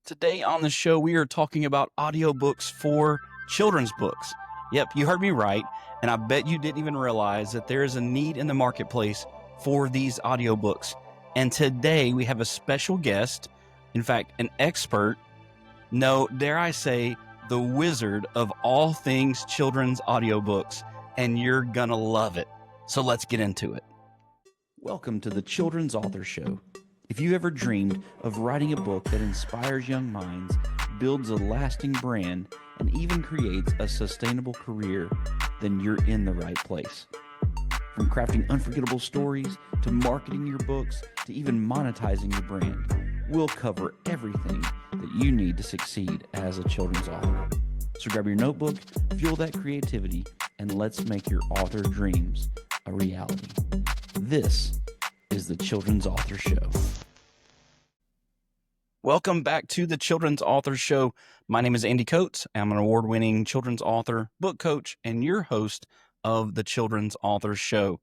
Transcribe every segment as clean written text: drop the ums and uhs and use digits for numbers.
Today on the show, we are talking about audiobooks for children's books. Yep, you heard me right, and I bet you didn't even realize that there is a need in the marketplace for these audiobooks. And today we have a special guest, in fact, an expert, no, dare I say, the wizard of all things children's audiobooks, and you're gonna love it. So let's get into it. Welcome to the Children's Author Show. If you ever dreamed of writing a book that inspires young minds, builds a lasting brand, and even creates a sustainable career, then you're in the right place. From crafting unforgettable stories, to marketing your books, to even monetizing your brand, we'll cover everything that you need to succeed as a children's author. So grab your notebook, fuel that creativity, and let's make your author dreams a reality. This is the Children's Author Show. Welcome back to the Children's Author Show. My name is Andy Coates. I'm an award-winning children's author, book coach, and your host of the Children's Author Show.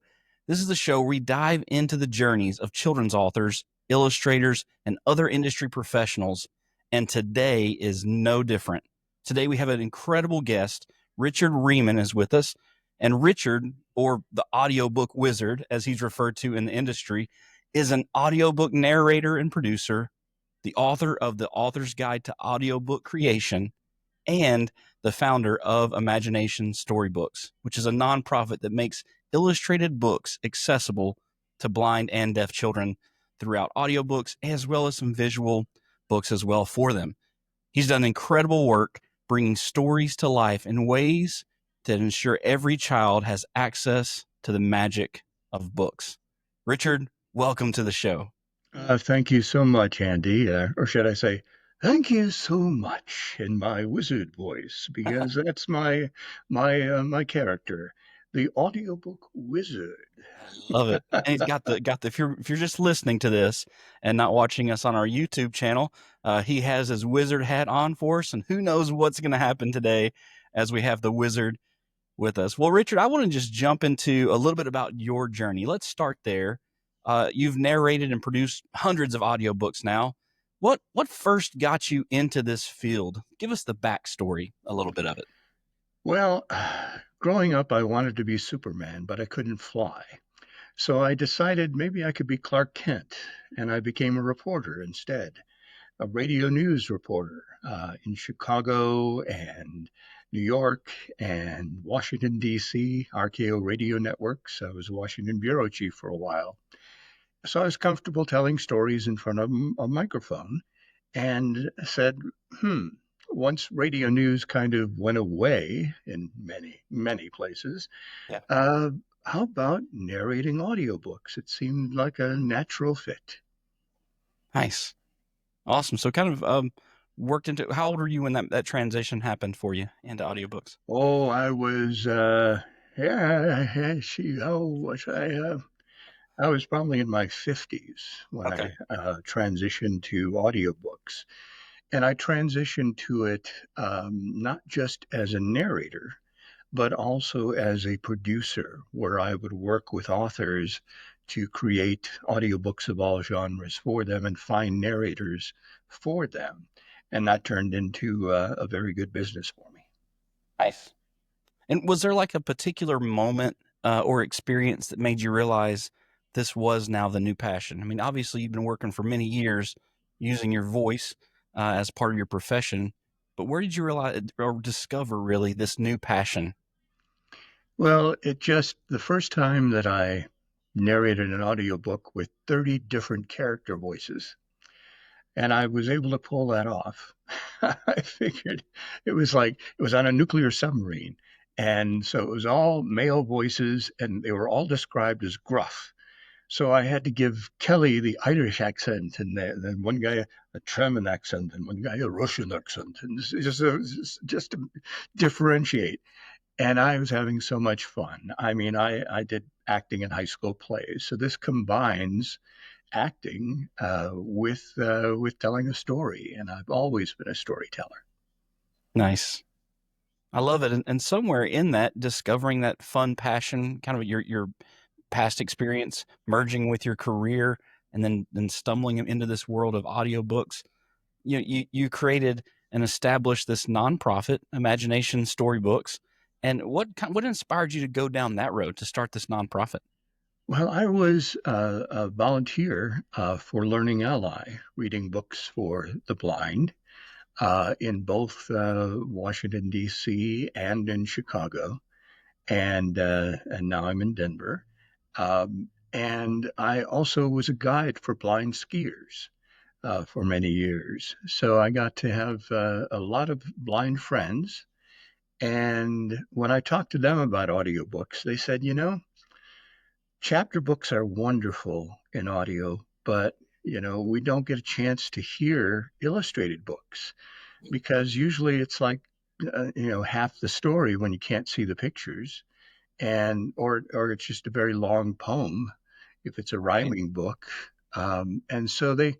This is the show where we dive into the journeys of children's authors, illustrators, and other industry professionals. And today is no different. Today we have an incredible guest. Richard Rieman is with us. And Richard, or the Audiobook Wizard, as he's referred to in the industry, is an audiobook narrator and producer, the author of The Author's Guide to Audiobook Creation, and the founder of Imagination Storybooks, which is a nonprofit that makes illustrated books accessible to blind and deaf children throughout audiobooks, as well as some visual books as well for them. He's done incredible work bringing stories to life in ways that ensure every child has access to the magic of books. Richard, welcome to the show. Thank you so much, Andy, or should I say, thank you so much in my wizard voice, because that's my character, the Audiobook Wizard. Love it. And he's got the if you're just listening to this and not watching us on our YouTube channel, he has his wizard hat on for us, and who knows what's going to happen today as we have the wizard with us. Well, Richard, I want to just jump into a little bit about your journey. Let's start there. You've narrated and produced hundreds of audiobooks now. What first got you into this field? Give us the backstory, a little bit of it. Well, growing up, I wanted to be Superman, but I couldn't fly. So I decided maybe I could be Clark Kent, and I became a reporter instead, a radio news reporter in Chicago and New York and Washington, D.C., RKO Radio Networks. I was Washington bureau chief for a while. So I was comfortable telling stories in front of a microphone and said, once radio news kind of went away in many, many places, Yeah. How about narrating audiobooks? It seemed like a natural fit. Nice. Awesome. So kind of worked into, how old were you when that transition happened for you into audiobooks? Oh, I was, I was probably in my 50s when Okay. I transitioned to audiobooks. And I transitioned to it not just as a narrator, but also as a producer, where I would work with authors to create audiobooks of all genres for them and find narrators for them. And that turned into a very good business for me. Nice. And was there like a particular moment or experience that made you realize this was now the new passion? I mean, obviously you've been working for many years using your voice as part of your profession, but where did you realize or discover really this new passion? Well, the first time that I narrated an audiobook with 30 different character voices, and I was able to pull that off. I figured it was on a nuclear submarine. And so it was all male voices, and they were all described as gruff. So I had to give Kelly the Irish accent, and then one guy a German accent, and one guy a Russian accent, and just to differentiate. And I was having so much fun. I mean, I did acting in high school plays, so this combines acting with telling a story, and I've always been a storyteller. Nice. I love it. And somewhere in that, discovering that fun passion, kind of your past experience, merging with your career, and then stumbling into this world of audiobooks. you created and established this nonprofit, Imagination Storybooks. And what inspired you to go down that road to start this nonprofit? Well, I was a volunteer for Learning Ally, reading books for the blind in both Washington, D.C. and in Chicago. And now I'm in Denver. And I also was a guide for blind skiers for many years. So I got to have a lot of blind friends. And when I talked to them about audiobooks, they said, chapter books are wonderful in audio, but we don't get a chance to hear illustrated books because usually it's like half the story when you can't see the pictures, and or it's just a very long poem if it's a Right. rhyming book. And so they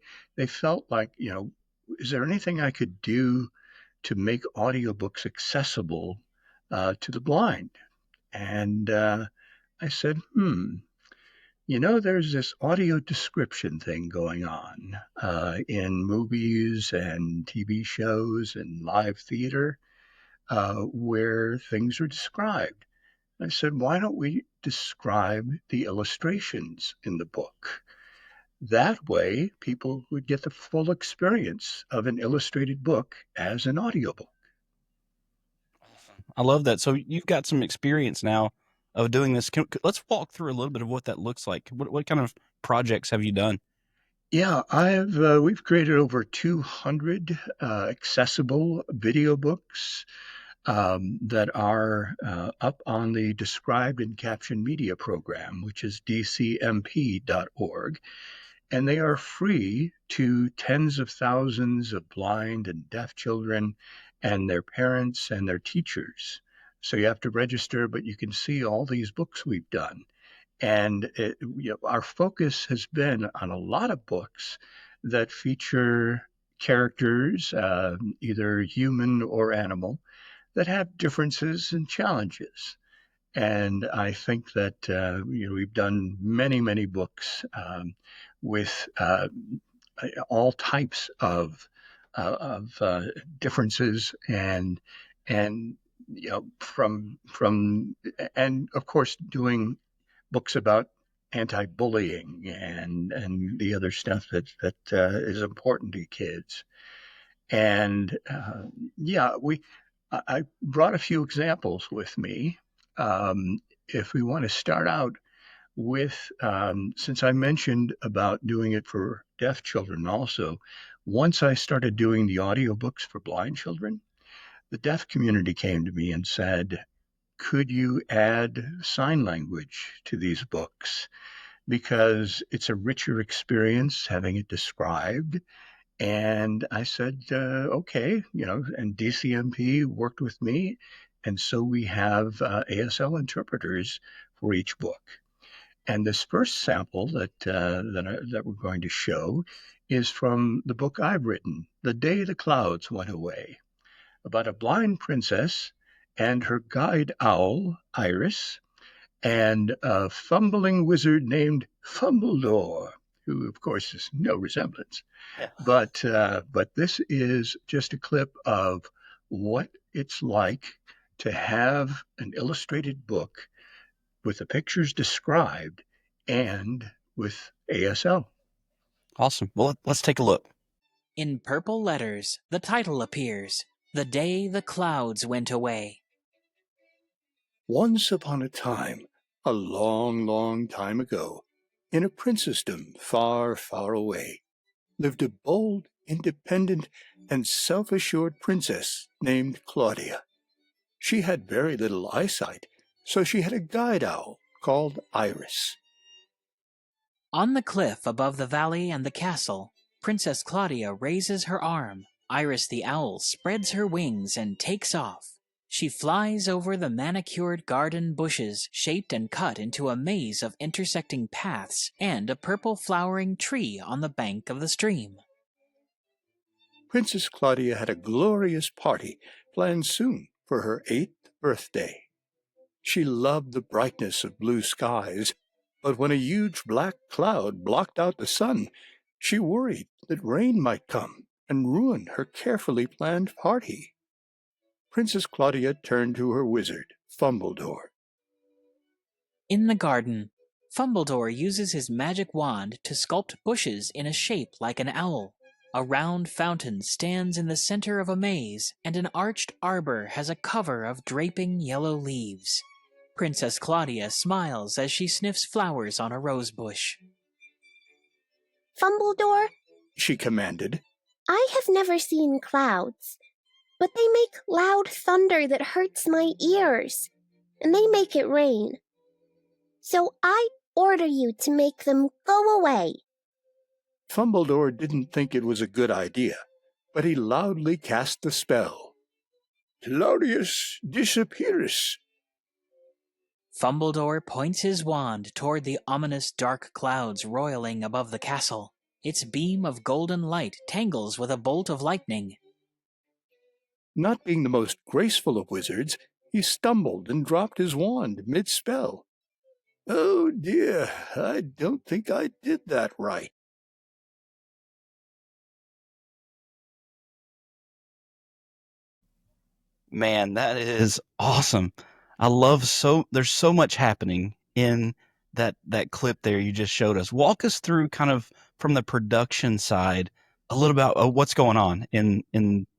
felt like, is there anything I could do to make audiobooks accessible to the blind? And I said, there's this audio description thing going on in movies and TV shows and live theater where things are described. I said, why don't we describe the illustrations in the book? That way, people would get the full experience of an illustrated book as an audiobook. I love that. So you've got some experience now of doing this. Let's walk through a little bit of what that looks like. What kind of projects have you done? Yeah, we've created over 200 accessible video books that are up on the Described and Captioned Media program, which is dcmp.org. And they are free to tens of thousands of blind and deaf children and their parents and their teachers. So you have to register, but you can see all these books we've done. And our focus has been on a lot of books that feature characters, either human or animal, that have differences and challenges. And I think that we've done many, many books with all types of differences and from and of course doing books about anti-bullying and the other stuff that is important to kids. And yeah, I brought a few examples with me. If we want to start out with, since I mentioned about doing it for deaf children also, once I started doing the audiobooks for blind children, the deaf community came to me and said, could you add sign language to these books? Because it's a richer experience having it described. And I said, okay, and DCMP worked with me. And so we have ASL interpreters for each book. And this first sample that we're going to show is from the book I've written, The Day the Clouds Went Away, about a blind princess and her guide owl, Iris, and a fumbling wizard named Fumbledore, who, of course, is no resemblance. Yeah. But this is just a clip of what it's like to have an illustrated book with the pictures described and with ASL. Awesome. Well, let's take a look. In purple letters, the title appears, The Day the Clouds Went Away. Once upon a time, a long, long time ago, in a princessdom far, far away, lived a bold, independent, and self-assured princess named Claudia. She had very little eyesight, so she had a guide owl called Iris. On the cliff above the valley and the castle, Princess Claudia raises her arm. Iris the owl spreads her wings and takes off. She flies over the manicured garden bushes, shaped and cut into a maze of intersecting paths, and a purple flowering tree on the bank of the stream. Princess Claudia had a glorious party planned soon for her 8th birthday. She loved the brightness of blue skies, but when a huge black cloud blocked out the sun, she worried that rain might come and ruin her carefully planned party. Princess Claudia turned to her wizard, Fumbledore. In the garden, Fumbledore uses his magic wand to sculpt bushes in a shape like an owl. A round fountain stands in the center of a maze, and an arched arbor has a cover of draping yellow leaves. Princess Claudia smiles as she sniffs flowers on a rose bush. Fumbledore, She commanded. I have never seen clouds, but they make loud thunder that hurts my ears, and they make it rain. So I order you to make them go away. Fumbledore didn't think it was a good idea, but he loudly cast the spell. Claudius disappears. Fumbledore points his wand toward the ominous dark clouds roiling above the castle. Its beam of golden light tangles with a bolt of lightning. Not being the most graceful of wizards, he stumbled and dropped his wand mid-spell. Oh dear, I don't think I did that right. Man, that is awesome. There's so much happening in that clip there you just showed us. Walk us through kind of from the production side a little about what's going on in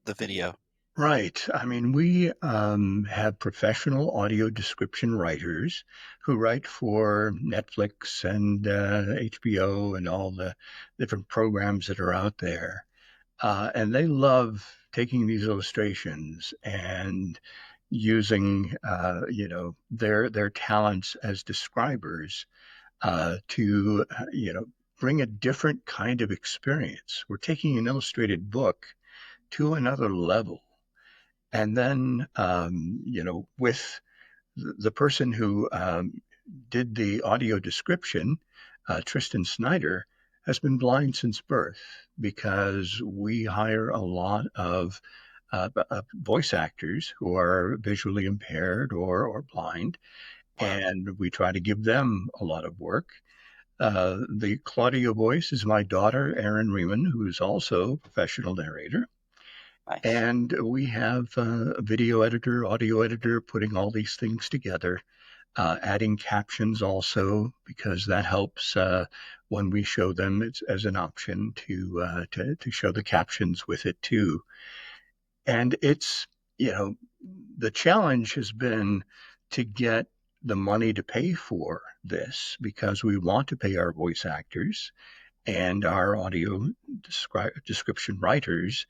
the video. Right. I mean, we have professional audio description writers who write for Netflix and HBO and all the different programs that are out there. And they love taking these illustrations and using, their talents as describers to, bring a different kind of experience. We're taking an illustrated book to another level. And then, with the person who did the audio description, Tristan Snyder, has been blind since birth because we hire a lot of voice actors who are visually impaired or blind, and we try to give them a lot of work. The Claudia voice is my daughter, Erin Rieman, who's also a professional narrator. Nice. And we have a video editor, audio editor, putting all these things together, adding captions also, because that helps when we show them as an option to show the captions with it too. And it's, the challenge has been to get the money to pay for this because we want to pay our voice actors and our audio description writers.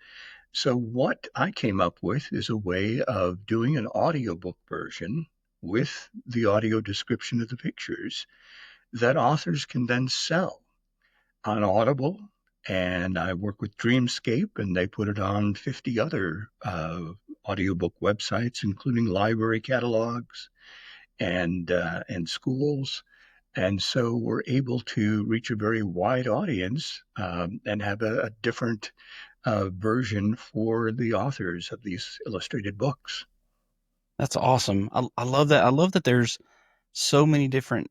So what I came up with is a way of doing an audiobook version with the audio description of the pictures that authors can then sell on Audible. And I work with Dreamscape, and they put it on 50 other audiobook websites, including library catalogs and schools. And so we're able to reach a very wide audience and have a different version for the authors of these illustrated books. That's awesome. I love that. I love that there's so many different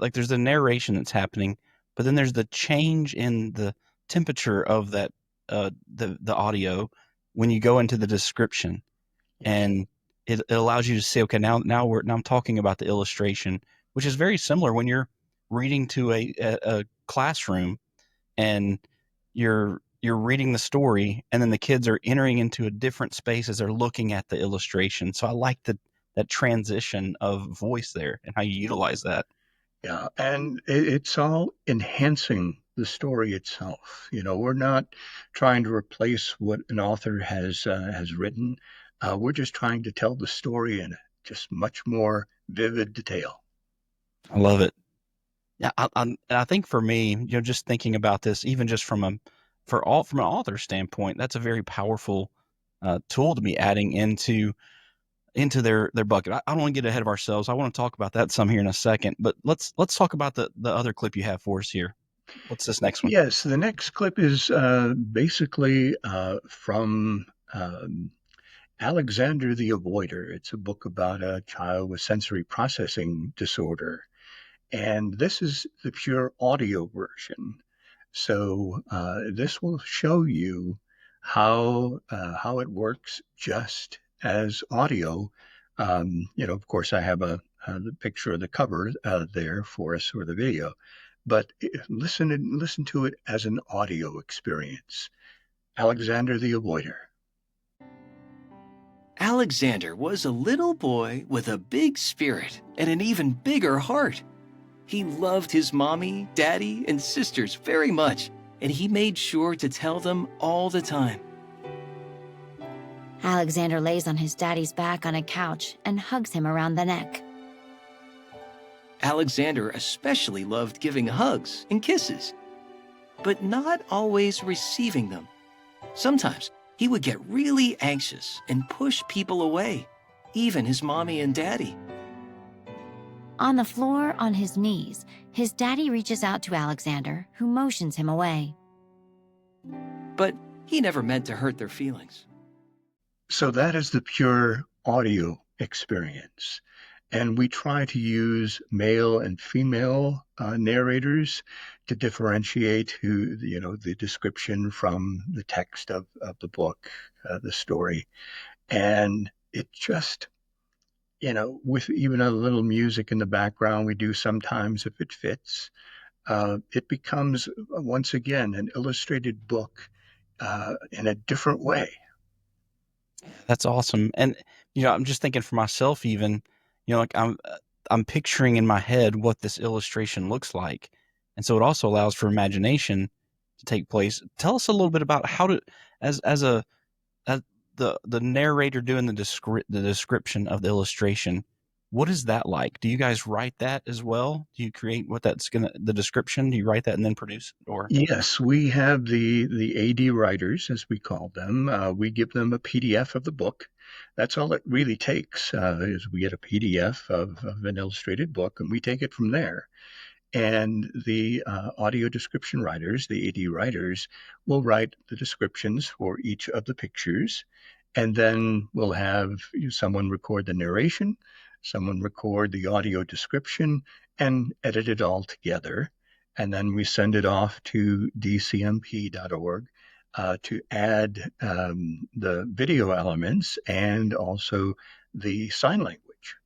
like there's the narration that's happening, but then there's the change in the temperature of that the audio when you go into the description. And it allows you to say, okay, now I'm talking about the illustration, which is very similar when you're reading to a classroom and you're reading the story, and then the kids are entering into a different space as they're looking at the illustration. So I like that transition of voice there and how you utilize that. Yeah, and it's all enhancing the story itself. We're not trying to replace what an author has written. We're just trying to tell the story in just much more vivid detail. I love it. Yeah, I think for me, just thinking about this, even just from an author standpoint, that's a very powerful tool to be adding into their bucket. I don't want to get ahead of ourselves. I want to talk about that some here in a second, but let's talk about the other clip you have for us here. What's this next one? Yes, the next clip is basically from Alexander the Avoider. It's a book about a child with sensory processing disorder. And this is the pure audio version. So this will show you how it works just as audio. Of course, I have the picture of the cover there for us for the video, but listen to it as an audio experience. Alexander the Avoider. Alexander was a little boy with a big spirit and an even bigger heart. He loved his mommy, daddy, and sisters very much, and he made sure to tell them all the time. Alexander lays on his daddy's back on a couch and hugs him around the neck. Alexander especially loved giving hugs and kisses, but not always receiving them. Sometimes he would get really anxious and push people away, even his mommy and daddy. On the floor, on his knees, his daddy reaches out to Alexander, who motions him away. But he never meant to hurt their feelings. So that is the pure audio experience. And we try to use male and female narrators to differentiate the description from the text of the book, the story. And it just, with even a little music in the background, we do sometimes if it fits, it becomes, once again, an illustrated book in a different way. That's awesome. And, I'm just thinking for myself even, like I'm picturing in my head what this illustration looks like. And so it also allows for imagination to take place. Tell us a little bit about how to, as the narrator doing the description of the illustration, what is that like? Do you guys write that as well? Do you create the description? Do you write that and then produce it? Or Yes, we have the AD writers, as we call them. We give them a PDF of the book. That's all it really takes, is we get a PDF of an illustrated book, and we take it from there. And the audio description writers, the AD writers, will write the descriptions for each of the pictures. And then we'll have someone record the narration, someone record the audio description, and edit it all together. And then we send it off to dcmp.org to add the video elements and also the sign language.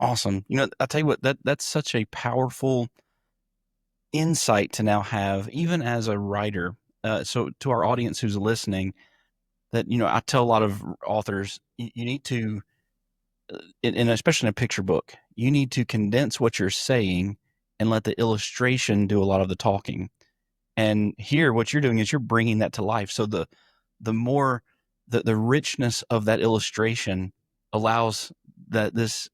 awesome. I'll tell you what, that's such a powerful insight to now have, even as a writer. So to our audience who's listening, that, I tell a lot of authors, you need to, and especially in a picture book, you need to condense what you're saying and let the illustration do a lot of the talking. And here, what you're doing is you're bringing that to life. So the more the richness of that illustration allows this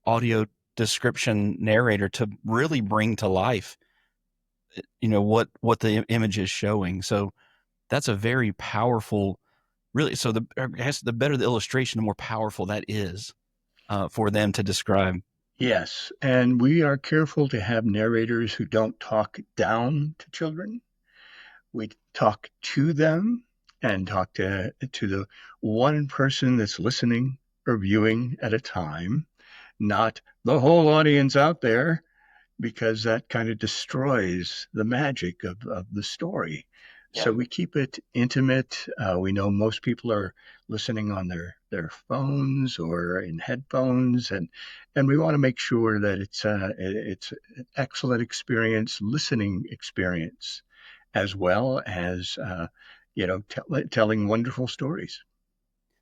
audio description narrator to really bring to life, what the image is showing. So that's a very powerful, really. So the better the illustration, the more powerful that is for them to describe. Yes, and we are careful to have narrators who don't talk down to children. We talk to them and talk to the one person that's listening or viewing at a time, not the whole audience out there, because that kind of destroys the magic of the story. Yeah. So we keep it intimate. We know most people are listening on their phones or in headphones, and we want to make sure that it's an excellent listening experience, as well as telling wonderful stories.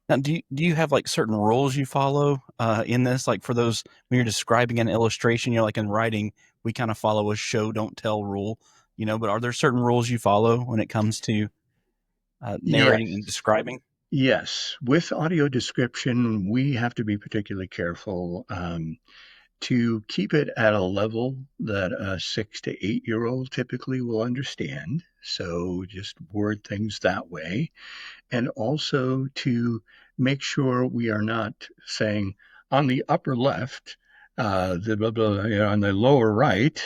Now, do you have like certain rules you follow in this? Like for those, when you're describing an illustration, like in writing, we kind of follow a show don't tell rule. But are there certain rules you follow when it comes to narrating and describing? Yes. With audio description, we have to be particularly careful to keep it at a level that a 6 to 8 year old typically will understand. So just word things that way. And also to make sure we are not saying on the upper left, on the lower right,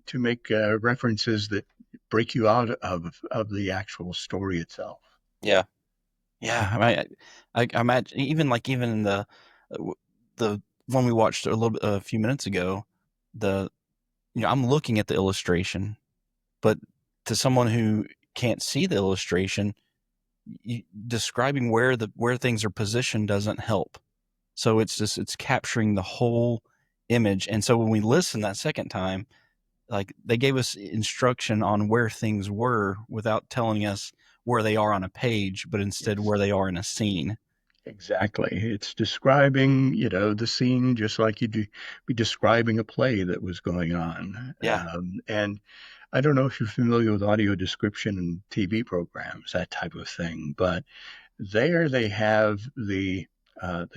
to make references that break you out of the actual story itself. Yeah. I imagine even in the one we watched a few minutes ago, I'm looking at the illustration, but to someone who can't see the illustration, describing where things are positioned doesn't help. So it's capturing the whole image. And so when we listen that second time, like, they gave us instruction on where things were without telling us where they are on a page, but instead where they are in a scene. Exactly. It's describing, the scene just like you'd be describing a play that was going on. Yeah. And I don't know if you're familiar with audio description in TV programs, that type of thing, but there they have the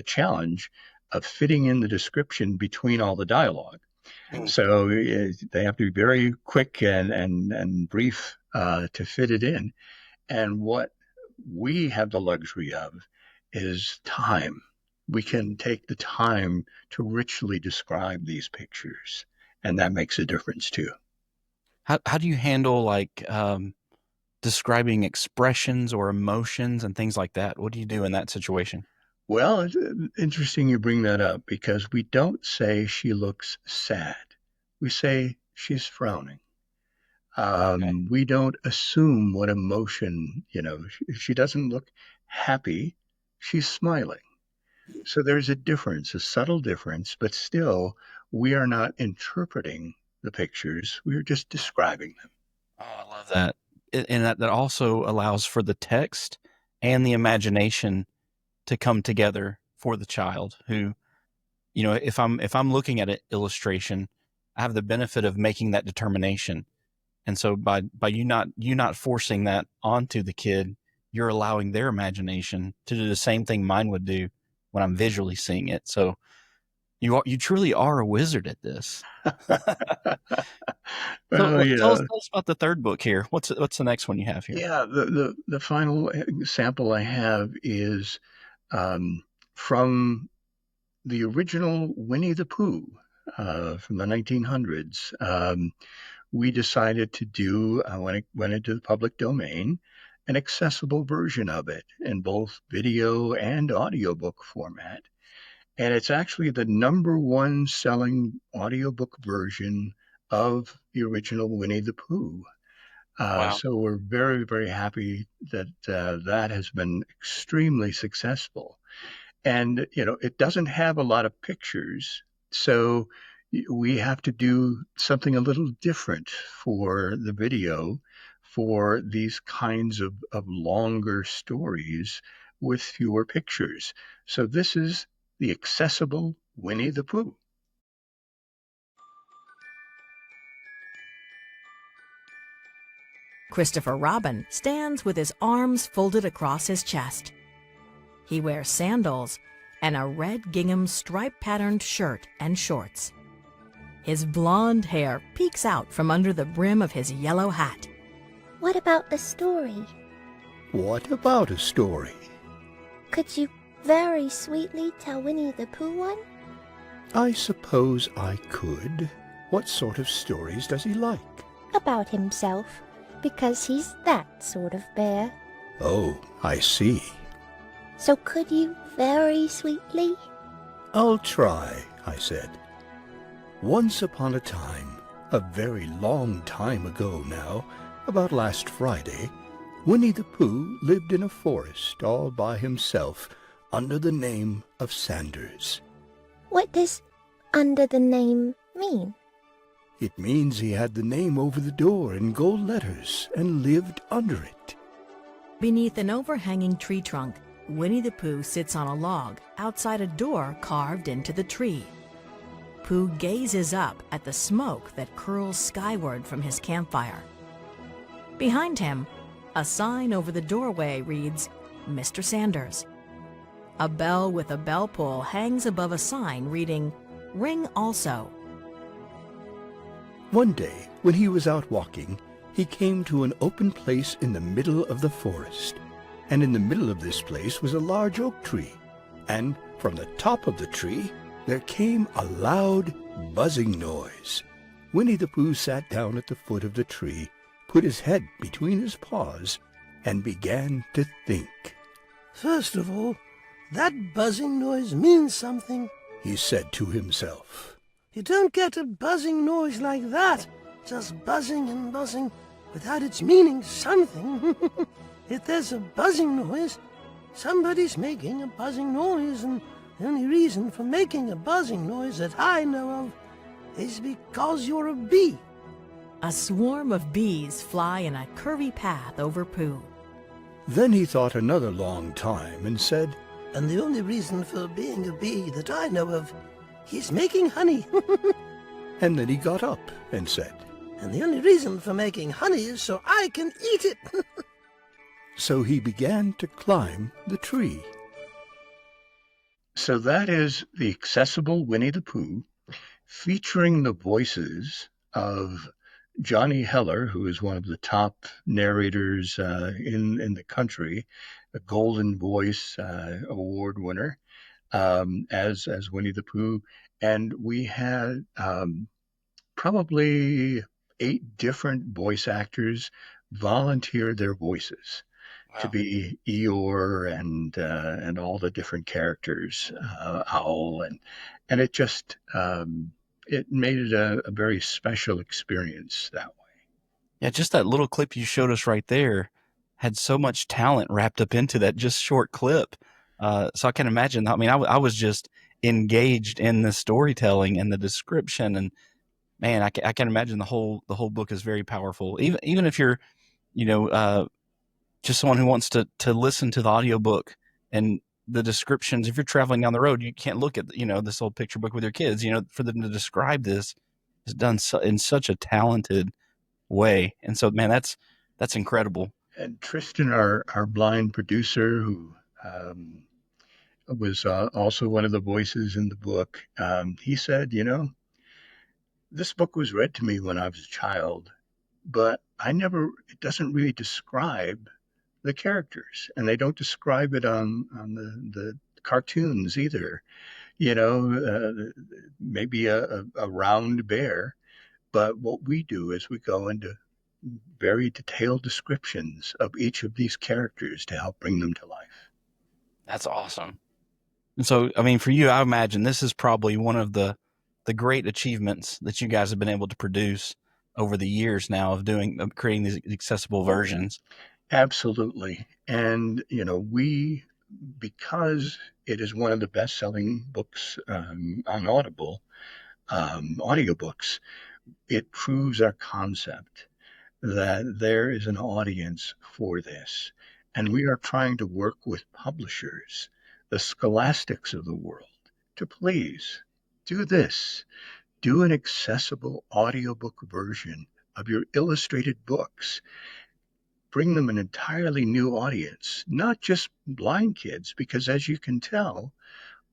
challenge of fitting in the description between all the dialogue. So they have to be very quick and brief to fit it in. And what we have the luxury of is time. We can take the time to richly describe these pictures, and that makes a difference too. How do you handle, like, describing expressions or emotions and things like that? What do you do in that situation? Well, it's interesting you bring that up, because we don't say she looks sad. We say she's frowning. We don't assume what emotion, she doesn't look happy, she's smiling. So there's a difference, a subtle difference, but still, we are not interpreting the pictures, we are just describing them. Oh, I love that. And that also allows for the text and the imagination to come together for the child who, if I'm looking at an illustration, I have the benefit of making that determination. And so by you not forcing that onto the kid, you're allowing their imagination to do the same thing mine would do when I'm visually seeing it. So you truly are a wizard at this. Well, Tell us about the third book here. What's the next one you have here? Yeah, the final sample I have is from the original Winnie the Pooh from the 1900s. We decided to do, when it went into the public domain, an accessible version of it in both video and audiobook format. And it's actually the #1 selling audiobook version of the original Winnie the Pooh. Wow. So we're very, very happy that that has been extremely successful. And, it doesn't have a lot of pictures, so we have to do something a little different for the video for these kinds of longer stories with fewer pictures. So this is the accessible Winnie the Pooh. Christopher Robin stands with his arms folded across his chest. He wears sandals and a red gingham stripe-patterned shirt and shorts. His blonde hair peeks out from under the brim of his yellow hat. What about the story? What about a story? Could you very sweetly tell Winnie the Pooh one? I suppose I could. What sort of stories does he like? About himself, because he's that sort of bear. Oh, I see. So could you very sweetly? I'll try, I said. Once upon a time, a very long time ago now, about last Friday, Winnie the Pooh lived in a forest all by himself under the name of Sanders. What does under the name mean? It means he had the name over the door in gold letters and lived under it. Beneath an overhanging tree trunk, Winnie the Pooh sits on a log outside a door carved into the tree. Pooh gazes up at the smoke that curls skyward from his campfire. Behind him, a sign over the doorway reads, Mr. Sanders. A bell with a bell pull hangs above a sign reading, Ring also. One day, when he was out walking, he came to an open place in the middle of the forest. And in the middle of this place was a large oak tree. And from the top of the tree, there came a loud, buzzing noise. Winnie the Pooh sat down at the foot of the tree, put his head between his paws, and began to think. First of all, that buzzing noise means something, he said to himself. You don't get a buzzing noise like that, just buzzing and buzzing, without its meaning something. If there's a buzzing noise, somebody's making a buzzing noise, and the only reason for making a buzzing noise that I know of is because you're a bee. A swarm of bees fly in a curvy path over Pooh. Then he thought another long time and said, And the only reason for being a bee that I know of is making honey. and then he got up and said, And the only reason for making honey is so I can eat it. So he began to climb the tree. So that is the accessible Winnie the Pooh, featuring the voices of Johnny Heller, who is one of the top narrators in the country, a Golden Voice award winner, as Winnie the Pooh. And we had probably 8 different voice actors volunteer their voices to be Eeyore and all the different characters, Owl, and it just it made it a very special experience that way. Yeah, just that little clip you showed us right there had so much talent wrapped up into that just short clip. So I can imagine. I mean, I was just engaged in the storytelling and the description, and man, I can imagine the whole book is very powerful. Even if you're, just someone who wants to listen to the audiobook and the descriptions. If you're traveling down the road, you can't look at, this old picture book with your kids, for them to describe this is done in such a talented way. And so, man, that's incredible. And Tristan, our blind producer, who was also one of the voices in the book, he said, this book was read to me when I was a child, but it doesn't really describe the characters, and they don't describe it on the cartoons either. Maybe a round bear, but what we do is we go into very detailed descriptions of each of these characters to help bring them to life. That's awesome. And so, I mean, for you, I imagine this is probably one of the great achievements that you guys have been able to produce over the years now of creating these accessible versions. Absolutely. And, because it is one of the best-selling books on Audible, audiobooks, it proves our concept that there is an audience for this. And we are trying to work with publishers, the scholastics of the world, to please do this. Do an accessible audiobook version of your illustrated books. Bring them an entirely new audience, not just blind kids, because as you can tell,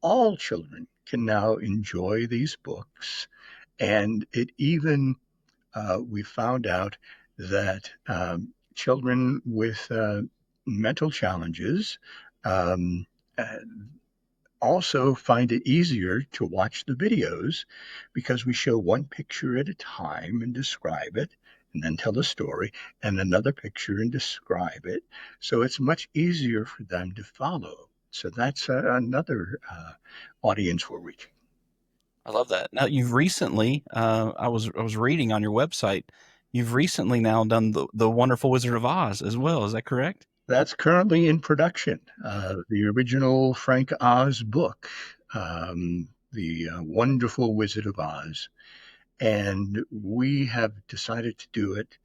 all children can now enjoy these books. And it even, we found out that children with mental challenges also find it easier to watch the videos because we show one picture at a time and describe it, and then tell the story, and another picture and describe it. So it's much easier for them to follow. So that's another audience we're reaching. I love that. Now, you've recently, I was reading on your website, you've recently now done the Wonderful Wizard of Oz as well. Is that correct? That's currently in production. The original Frank Oz book, The Wonderful Wizard of Oz. And we have decided to do it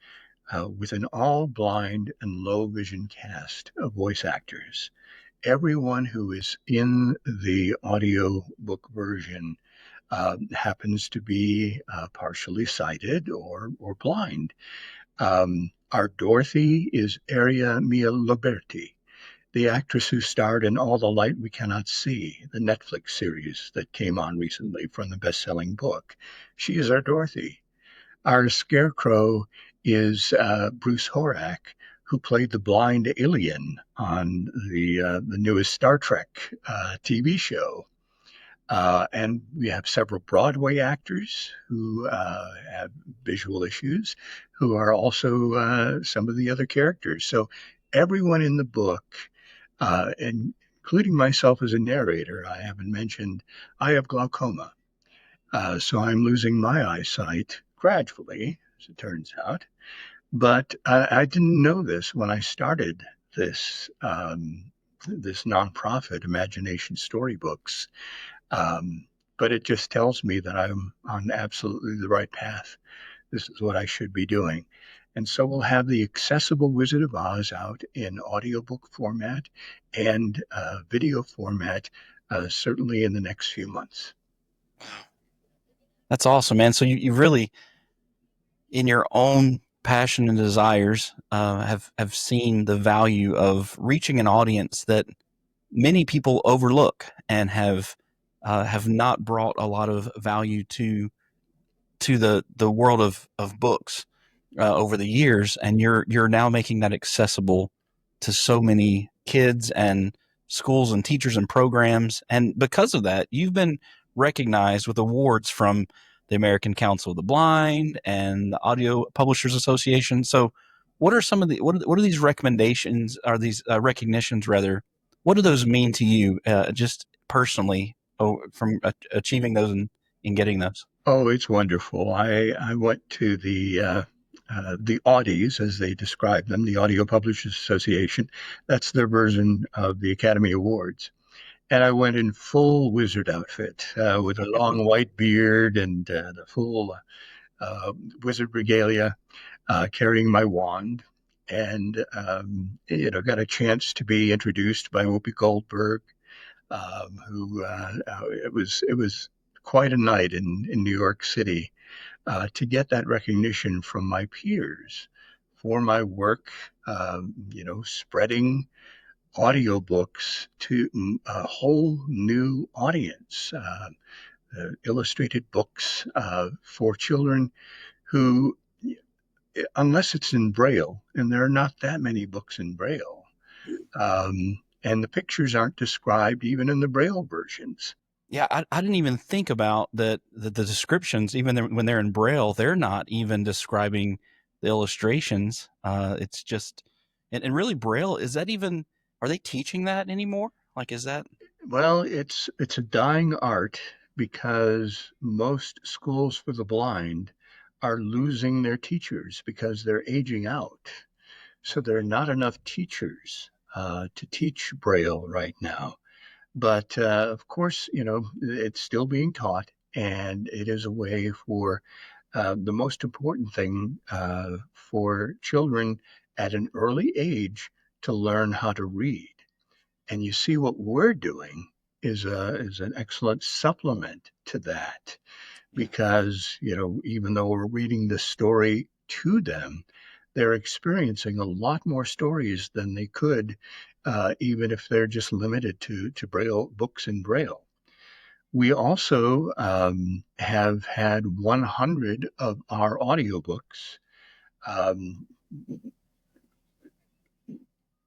with an all-blind and low-vision cast of voice actors. Everyone who is in the audiobook version happens to be partially sighted or blind. Our Dorothy is Aria Mia Loberti, the actress who starred in All the Light We Cannot See, the Netflix series that came on recently from the best-selling book. She is our Dorothy. Our Scarecrow is Bruce Horak, who played the blind alien on the newest Star Trek TV show. And we have several Broadway actors who have visual issues, who are also some of the other characters. So everyone in the book, including myself as a narrator, I haven't mentioned, I have glaucoma. So I'm losing my eyesight gradually, as it turns out. But I didn't know this when I started this this nonprofit, Imagination Storybooks. But it just tells me that I'm on absolutely the right path. This is what I should be doing. And so we'll have the accessible Wizard of Oz out in audiobook format and video format, certainly in the next few months. That's awesome, man. So you really, in your own passion and desires, have seen the value of reaching an audience that many people overlook and have not brought a lot of value to the world of books over the years, and you're now making that accessible to so many kids and schools and teachers and programs. And because of that, you've been recognized with awards from the American Council of the Blind and the Audio Publishers Association. So what are some of the what are these recommendations, are these recognitions rather, what do those mean to you, just personally, from achieving those and getting those? Oh, it's wonderful. I went to the Audies, as they describe them, the Audio Publishers Association. That's their version of the Academy Awards. And I went in full wizard outfit with a long white beard and the full wizard regalia, carrying my wand. And, got a chance to be introduced by Whoopi Goldberg, who it was quite a night in New York City to get that recognition from my peers for my work, spreading audiobooks to a whole new audience, illustrated books for children who, unless it's in Braille, and there are not that many books in Braille, and the pictures aren't described even in the Braille versions. Yeah, I didn't even think about that. The descriptions, even when they're in Braille, they're not even describing the illustrations. It's just, and really Braille, is that even, are they teaching that anymore? Like, is that? Well, it's a dying art because most schools for the blind are losing their teachers because they're aging out. So there are not enough teachers to teach Braille right now. But of course, it's still being taught, and it is a way for the most important thing for children at an early age to learn how to read. And you see what we're doing is an excellent supplement to that because, even though we're reading the story to them, they're experiencing a lot more stories than they could, even if they're just limited to Braille books in Braille. We also have had 100 of our audiobooks um,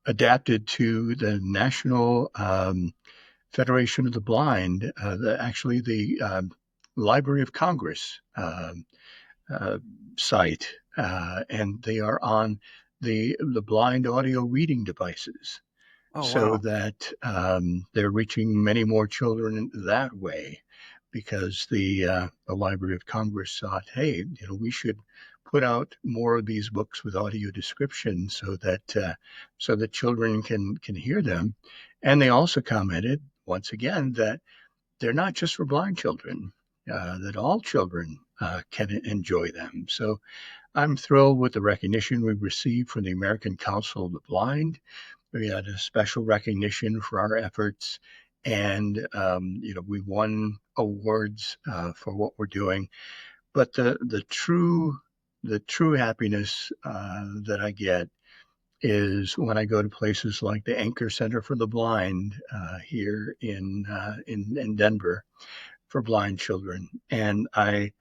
adapted to the National Federation of the Blind, actually the Library of Congress site, and they are on the blind audio reading devices, so wow. that they're reaching many more children that way. Because the Library of Congress thought, hey, we should put out more of these books with audio description so that children can hear them. And they also commented once again that they're not just for blind children, that all children can enjoy them. So I'm thrilled with the recognition we've received from the American Council of the Blind. We had a special recognition for our efforts, and we won awards for what we're doing. But the true happiness that I get is when I go to places like the Anchor Center for the Blind here in Denver for blind children, and I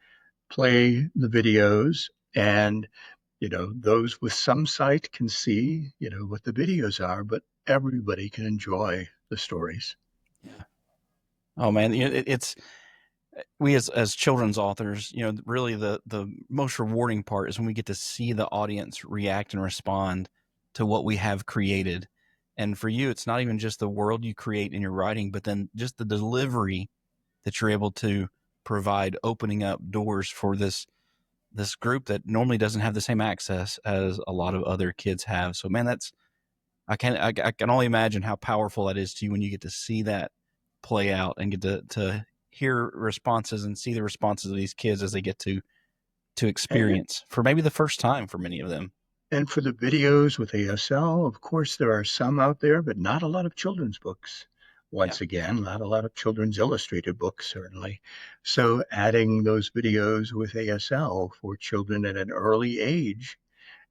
play the videos, and those with some sight can see what the videos are, but everybody can enjoy the stories. Yeah. Oh man, it's, we as children's authors, really the most rewarding part is when we get to see the audience react and respond to what we have created. And for you, it's not even just the world you create in your writing, but then just the delivery that you're able to provide, opening up doors for this this group that normally doesn't have the same access as a lot of other kids have. So, man, I can only imagine how powerful that is to you when you get to see that play out and get to hear responses and see the responses of these kids as they get to experience for maybe the first time for many of them. And for the videos with ASL, of course, there are some out there, but not a lot of children's books. Once again, not a lot of children's illustrated books, certainly. So adding those videos with ASL for children at an early age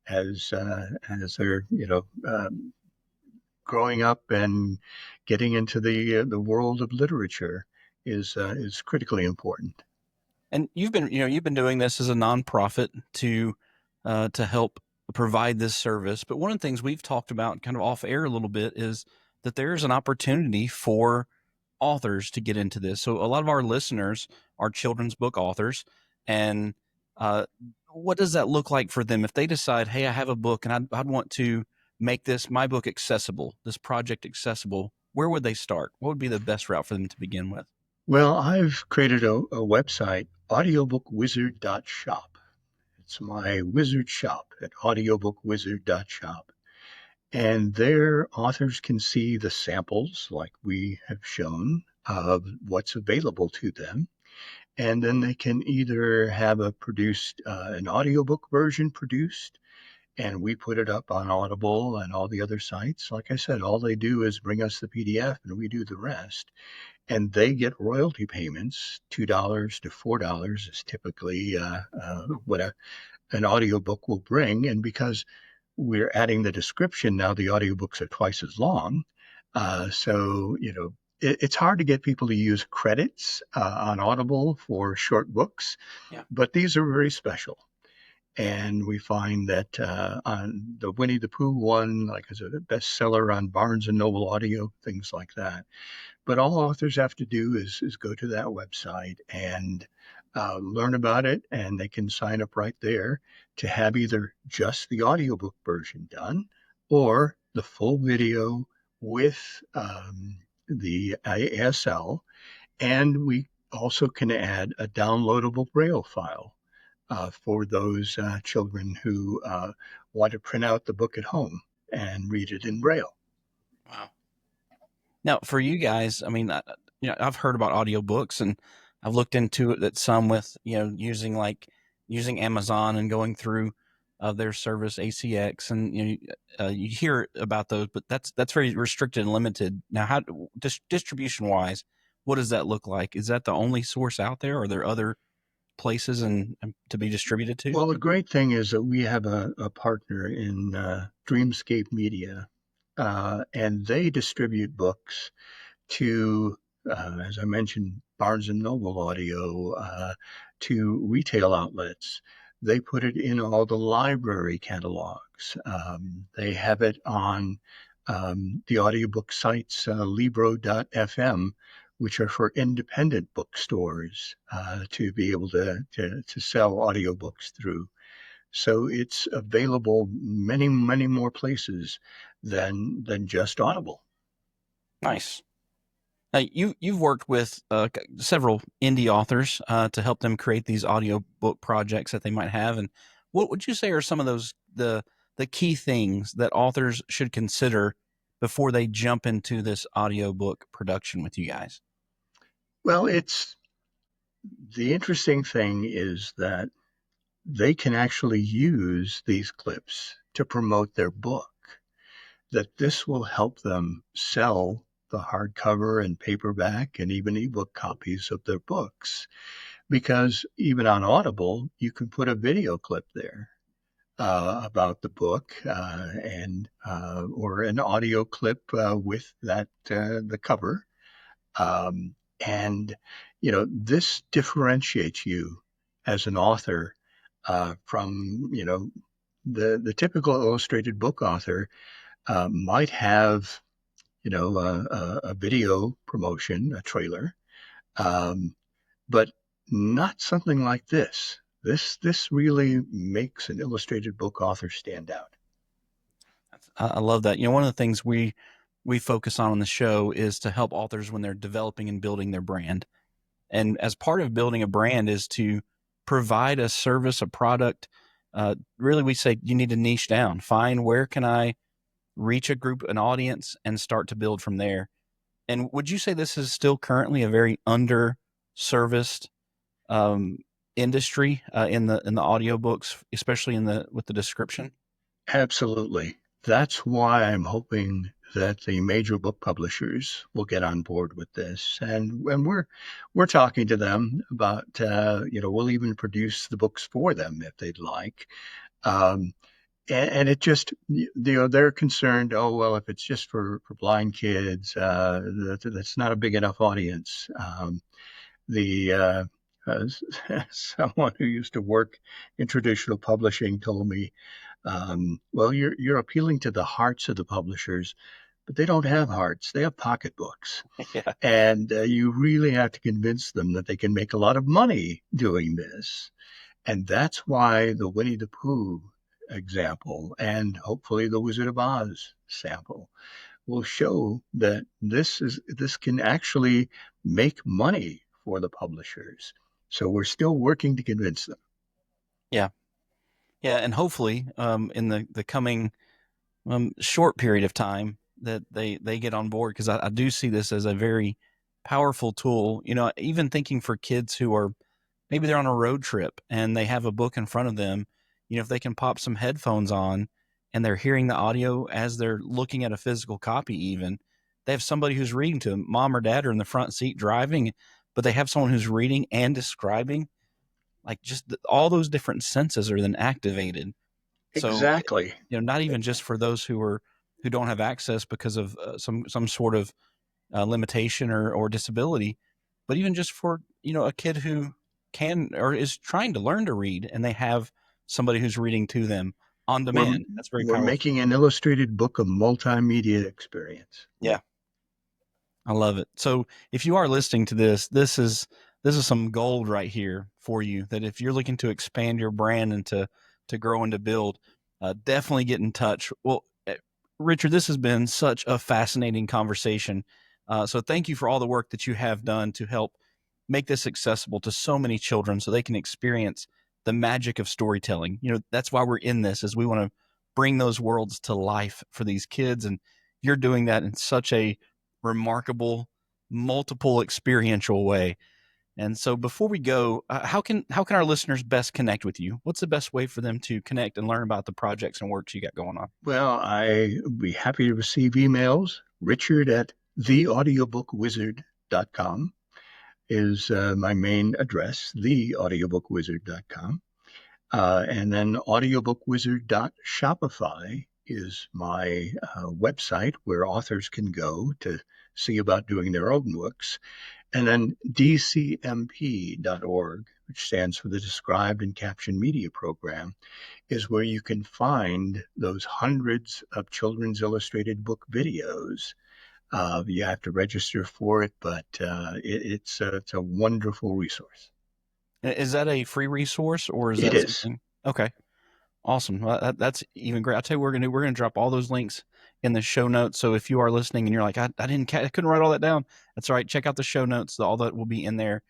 as they're, growing up and getting into the world of literature is critically important. And you've been doing this as a nonprofit to help provide this service. But one of the things we've talked about kind of off air a little bit is that there's an opportunity for authors to get into this. So a lot of our listeners are children's book authors, and what does that look like for them if they decide, hey, I have a book and I'd want to make my book accessible, this project accessible? Where would they start? What would be the best route for them to begin with? Well, I've created a website, audiobookwizard.shop. It's my wizard shop at audiobookwizard.shop. And there, authors can see the samples, like we have shown, of what's available to them. And then they can either have an audiobook version produced, and we put it up on Audible and all the other sites. Like I said, all they do is bring us the PDF and we do the rest. And they get royalty payments. $2 to $4 is typically what an audiobook will bring. And because we're adding the description now, the audiobooks are twice as long. So, it's hard to get people to use credits on Audible for short books, but these are very special. And we find that on the Winnie the Pooh one, like as a bestseller on Barnes and Noble Audio, things like that. But all authors have to do is go to that website and learn about it, and they can sign up right there to have either just the audiobook version done or the full video with the ASL. And we also can add a downloadable Braille file for those children who want to print out the book at home and read it in Braille. Wow. Now, for you guys, I mean, I've heard about audiobooks, and I've looked into it that some with, using Amazon and going through their service ACX, and you hear about those, but that's very restricted and limited. Now, how distribution wise, what does that look like? Is that the only source out there? Or are there other places and to be distributed to? Well, the great thing is that we have a partner in Dreamscape Media, and they distribute books to, as I mentioned, Barnes and Noble Audio, to retail outlets. They put it in all the library catalogs. They have it on the audiobook sites, Libro.fm, which are for independent bookstores to be able to sell audiobooks through. So it's available many, many more places than just Audible. Nice. Now, you've worked with several indie authors to help them create these audiobook projects that they might have. And what would you say are some of those the key things that authors should consider before they jump into this audiobook production with you guys? Well, the interesting thing is that they can actually use these clips to promote their book, that this will help them sell the hardcover and paperback and even ebook copies of their books. Because even on Audible, you can put a video clip there about the book or an audio clip with the cover. And, this differentiates you as an author from, the typical illustrated book author might have, a video promotion, a trailer, but not something like this. This really makes an illustrated book author stand out. I love that. One of the things we focus on the show is to help authors when they're developing and building their brand. And as part of building a brand is to provide a service, a product, really we say you need to niche down. Find where can I reach a group, an audience, and start to build from there. And would you say this is still currently a very under-serviced industry in the audiobooks, especially with the description? Absolutely. That's why I'm hoping that the major book publishers will get on board with this, and when we're talking to them about, we'll even produce the books for them if they'd like. Um, and it just, they're concerned, oh, well, if it's just for blind kids, that's not a big enough audience. The uh, Someone who used to work in traditional publishing told me, well, you're appealing to the hearts of the publishers, but they don't have hearts; they have pocketbooks, Yeah. and you really have to convince them that they can make a lot of money doing this. And that's why the Winnie the Pooh example and hopefully the Wizard of Oz sample will show that this can actually make money for the publishers. So we're still working to convince them. Yeah. Yeah. And hopefully in the coming short period of time that they get on board, because I do see this as a very powerful tool. Even thinking for kids who are maybe they're on a road trip and they have a book in front of them, if they can pop some headphones on and they're hearing the audio as they're looking at a physical copy, even they have somebody who's reading to them. Mom or dad are in the front seat driving, but they have someone who's reading and describing. Like just all those different senses are then activated. So, Exactly. not even just for those who don't have access because of some sort of limitation or disability, but even just for, a kid who can or is trying to learn to read and they have somebody who's reading to them on We're, demand. That's very we're powerful. making an illustrated book of multimedia experience. Yeah. I love it. So if you are listening to this is some gold right here for you, that if you're looking to expand your brand and to grow and to build, definitely get in touch. Well, Richard, this has been such a fascinating conversation. So thank you for all the work that you have done to help make this accessible to so many children so they can experience the magic of storytelling. That's why we're in this, is we want to bring those worlds to life for these kids. And you're doing that in such a remarkable, multiple experiential way. And so before we go, how can our listeners best connect with you? What's the best way for them to connect and learn about the projects and works you got going on? Well, I'd be happy to receive emails. Richard at theaudiobookwizard.com is my main address, theaudiobookwizard.com. And then audiobookwizard.shopify is my website where authors can go to see about doing their own books. And then dcmp.org, which stands for the Described and Captioned Media Program, is where you can find those hundreds of children's illustrated book videos. You have to register for it, but it's a wonderful resource. Is that a free resource, or is It that is. something? Okay. Awesome. Well, that's even great. I'll tell you what we're gonna do. We're gonna drop all those links in the show notes. So if you are listening and you're like, I couldn't write all that down, that's all right. Check out the show notes. All that will be in there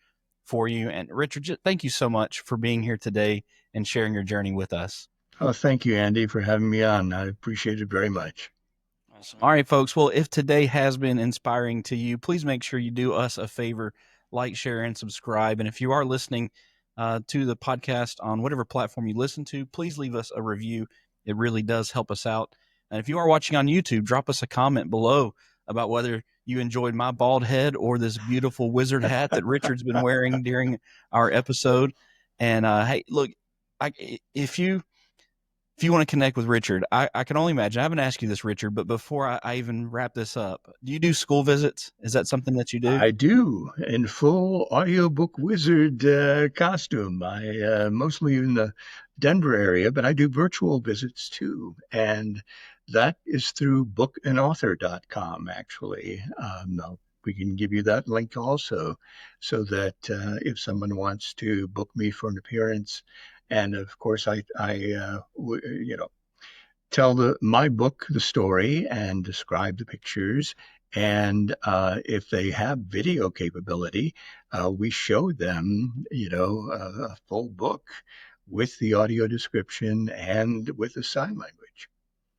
for you. And Richard, thank you so much for being here today and sharing your journey with us. Oh, thank you, Andy, for having me on. I appreciate it very much. Awesome. All right, folks. Well, if today has been inspiring to you, please make sure you do us a favor, like, share, and subscribe. And if you are listening to the podcast on whatever platform you listen to, please leave us a review. It really does help us out. And if you are watching on YouTube, drop us a comment below about whether you enjoyed my bald head or this beautiful wizard hat that Richard's been wearing during our episode. And hey, look, if you want to connect with Richard, I can only imagine. I haven't asked you this, Richard, but before I even wrap this up, do you do school visits? Is that something that you do? I do, in full Audiobook Wizard costume. I mostly in the Denver area, but I do virtual visits too. And that is through bookandauthor.com, actually. We can give you that link also, so that if someone wants to book me for an appearance, and of course, tell my book the story and describe the pictures. And if they have video capability, we show them, a full book with the audio description and with the sign language.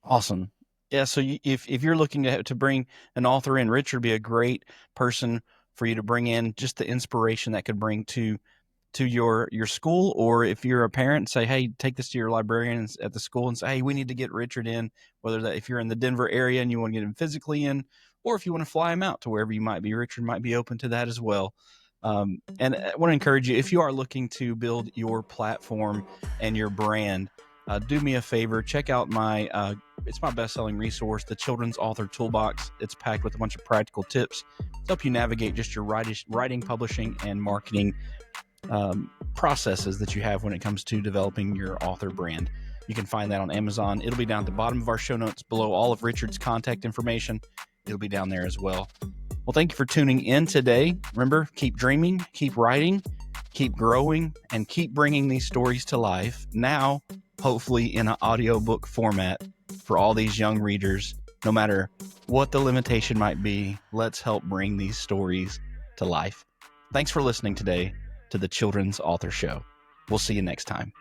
Awesome. Yeah. So if you're looking to bring an author in, Richard would be a great person for you to bring in, just the inspiration that could bring to your school. Or if you're a parent, say, hey, take this to your librarian at the school and say, hey, we need to get Richard in, whether that if you're in the Denver area and you want to get him physically in, or if you want to fly him out to wherever you might be, Richard might be open to that as well. And I want to encourage you, if you are looking to build your platform and your brand, do me a favor, check out it's my best-selling resource, the Children's Author Toolbox. It's packed with a bunch of practical tips to help you navigate just your writing, publishing, and marketing processes that you have when it comes to developing your author brand. You can find that on Amazon. It'll be down at the bottom of our show notes below all of Richard's contact information. It'll be down there as well. Well, thank you for tuning in today. Remember, keep dreaming, keep writing, keep growing, and keep bringing these stories to life. Now, hopefully in an audiobook format for all these young readers. No matter what the limitation might be, let's help bring these stories to life. Thanks for listening today to the Children's Author Show. We'll see you next time.